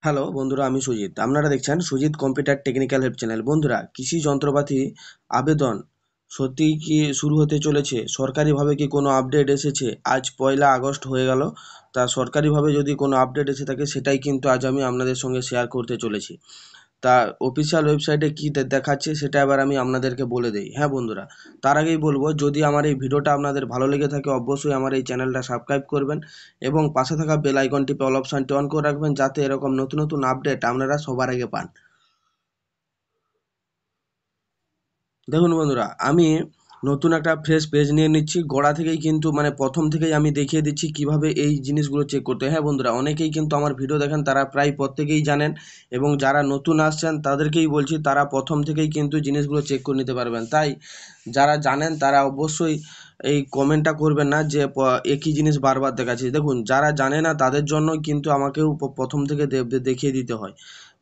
Hello বন্ধুরা, আমি সুজিত। আপনারা দেখছেন Sujit computer technical help channel. বন্ধুরা, কৃষি যন্ত্রপাতি আবেদন সত্যিই কি শুরু হতে চলেছে? সরকারিভাবে কি কোনো আপডেট এসেছে? আজ 1লা আগস্ট হয়ে গেল। তা সরকারিভাবে যদি কোনো আপডেট এসে থাকে সেটাই কিন্তু আজ আমি আপনাদের সঙ্গে শেয়ার করতে চলেছি। তা অফিসিয়াল ওয়েবসাইটে কী দেখাচ্ছে সেটা এবার আমি আপনাদেরকে বলে দেই। হ্যাঁ বন্ধুরা, তার আগেই বলবো, যদি আমার এই ভিডিওটা আপনাদের ভালো লেগে থাকে অবশ্যই আমার এই চ্যানেলটা সাবস্ক্রাইব করবেন এবং পাশে থাকা বেল আইকন টিপে অল অপশানটি অন করে রাখবেন, যাতে এরকম নতুন নতুন আপডেট আপনারা সবার আগে পান। দেখুন বন্ধুরা, আমি নতুন একটা ফ্রেশ পেজ নিয়ে নিচ্ছি। গোড়া থেকেই কিন্তু প্রথম থেকেই আমি দেখিয়ে দিচ্ছি কিভাবে এই জিনিসগুলো চেক করতে হয়। হ্যাঁ বন্ধুরা, অনেকেই কিন্তু আমার ভিডিও দেখেন, তারা প্রায় প্রত্যেকেই জানেন, এবং যারা নতুন আসছেন তাদেরকেই বলছি, তারা প্রথম থেকেই কিন্তু জিনিসগুলো চেক করে নিতে পারবেন। তাই যারা জানেন তারা অবশ্যই এই কমেন্টটা করবেন না যে একই জিনিস বারবার দেখাচ্ছি। দেখুন, যারা জানে না তাদের জন্য কিন্তু আমাকেও প্রথম থেকে দেখিয়ে দিতে হয়।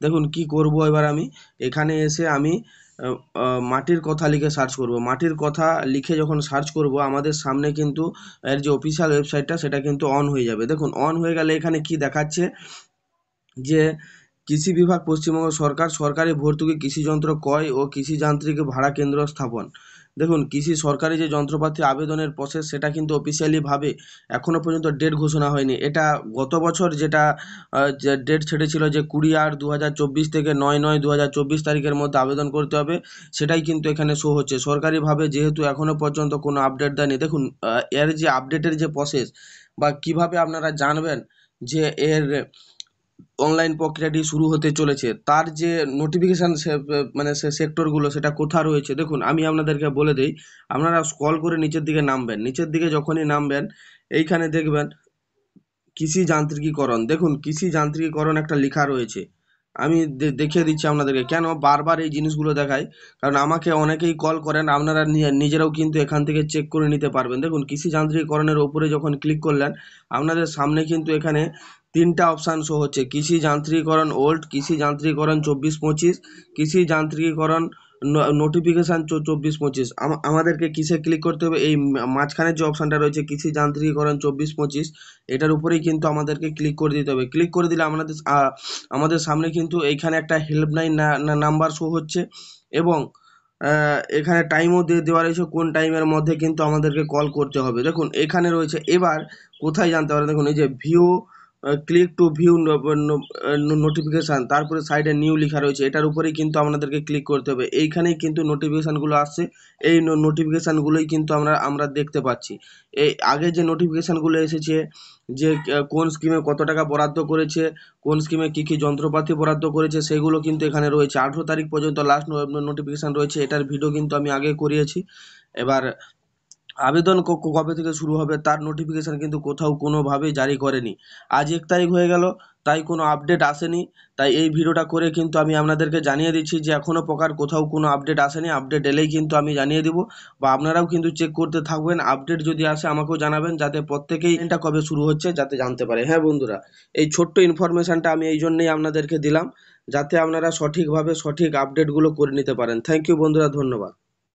দেখুন কি করব, এবার আমি এখানে এসে আমি মাটির কথা লিখে সার্চ করব। মাটির কথা লিখে যখন সার্চ করব, আমাদের সামনে কিন্তু এর যে অফিসিয়াল ওয়েবসাইটটা সেটা কিন্তু অন হয়ে যাবে। দেখুন, অন হয়ে গেলে এখানে কি দেখাচ্ছে যে কৃষি বিভাগ, পশ্চিমবঙ্গ সরকার, সরকারি ভর্তুকি কৃষি যন্ত্র ক্রয় ও কৃষি যান্ত্রিক ভাড়া কেন্দ্র স্থাপন। দেখুন, কৃষি সরকারি যে যন্ত্রপাতি আবেদনের প্রসেস সেটা কিন্তু অফিসিয়ালিভাবে এখনও পর্যন্ত ডেট ঘোষণা হয়নি। এটা গত বছর যেটা যে ডেট ছেড়েছিল যে 20/8/2024 থেকে 9/9/2024 তারিখের মধ্যে আবেদন করতে হবে, সেটাই কিন্তু এখানে শো হচ্ছে। সরকারিভাবে যেহেতু এখনও পর্যন্ত কোনো আপডেট দেয়নি, দেখুন এর যে আপডেটের যে প্রসেস বা কিভাবে আপনারা জানবেন যে এর অনলাইন প্রক্রিয়াটি শুরু হতে চলেছে, তার যে নোটিফিকেশান সে সেক্টরগুলো সেটা কোথায় রয়েছে, দেখুন আমি আপনাদেরকে বলে দিই। আপনারা স্ক্রল করে নিচের দিকে নামবেন। নিচের দিকে যখনই নামবেন, এইখানে দেখবেন কৃষি যান্ত্রিকীকরণ। দেখুন, কৃষি যান্ত্রিকীকরণ একটা লেখা রয়েছে। আমি দেখিয়ে দিচ্ছি আপনাদেরকে কেন বারবার এই জিনিসগুলো দেখাই, কারণ আমাকে অনেকেই কল করেন। আপনারা নিজেরাও কিন্তু এখান থেকে চেক করে নিতে পারবেন। দেখুন, কৃষি যান্ত্রিকীকরণের ওপরে যখন ক্লিক করলেন, আপনাদের সামনে কিন্তু এখানে 3টা অপশান শো হচ্ছে: কৃষি যান্ত্রিকীকরণ ওল্ড, কৃষি যান্ত্রিকীকরণ 24-25, কৃষি যান্ত্রিকীকরণ নোটিফিকেশান 24-25। আমাদেরকে কিসে ক্লিক করতে হবে? এই মাঝখানের যে অপশানটা রয়েছে কৃষি যান্ত্রিকীকরণ 24-25, এটার উপরেই কিন্তু আমাদেরকে ক্লিক করে দিতে হবে। ক্লিক করে দিলে আমাদের সামনে কিন্তু এইখানে একটা হেল্পলাইন নাম্বার শো হচ্ছে, এবং এখানে টাইমও দেওয়া রয়েছে, কোন টাইমের মধ্যে কিন্তু আমাদেরকে কল করতে হবে। দেখুন এখানে রয়েছে, এবার কোথায় জানতে পারেন, দেখুন এই যে view, click to view notification, তারপরে সাইডে নিউ লেখা রয়েছে, এটার উপরেই কিন্তু আপনাদেরকে ক্লিক করতে হবে। এইখানেই কিন্তু নোটিফিকেশানগুলো আসছে, এই নোটিফিকেশানগুলোই কিন্তু আমরা দেখতে পাচ্ছি। এই আগে যে নোটিফিকেশানগুলো এসেছে যে কোন স্কিমে কত টাকা বরাদ্দ করেছে, কোন স্কিমে কী কী যন্ত্রপাতি বরাদ্দ করেছে, সেগুলো কিন্তু এখানে রয়েছে। 18 তারিখ পর্যন্ত লাস্ট নোটিফিকেশান রয়েছে, এটার ভিডিও কিন্তু আমি আগে করিয়েছি। এবার আবেদন কবে থেকে শুরু হবে তার নোটিফিকেশান কিন্তু কোথাও কোনোভাবেই জারি করেনি। আজ 1 তারিখ হয়ে গেল, তাই কোনো আপডেট আসেনি। তাই এই ভিডিওটা করে কিন্তু আমি আপনাদেরকে জানিয়ে দিচ্ছি যে এখনও প্রকার কোথাও কোনো আপডেট আসেনি। আপডেট এলেই কিন্তু আমি জানিয়ে দিব, বা আপনারাও কিন্তু চেক করতে থাকবেন। আপডেট যদি আসে আমাকেও জানাবেন, যাতে প্রত্যেকেই এটা কবে শুরু হচ্ছে যাতে জানতে পারে। হ্যাঁ বন্ধুরা, এই ছোট্ট ইনফরমেশানটা আমি এই জন্যেই আপনাদেরকে দিলাম, যাতে আপনারা সঠিকভাবে সঠিক আপডেটগুলো করে নিতে পারেন। থ্যাংক ইউ বন্ধুরা, ধন্যবাদ।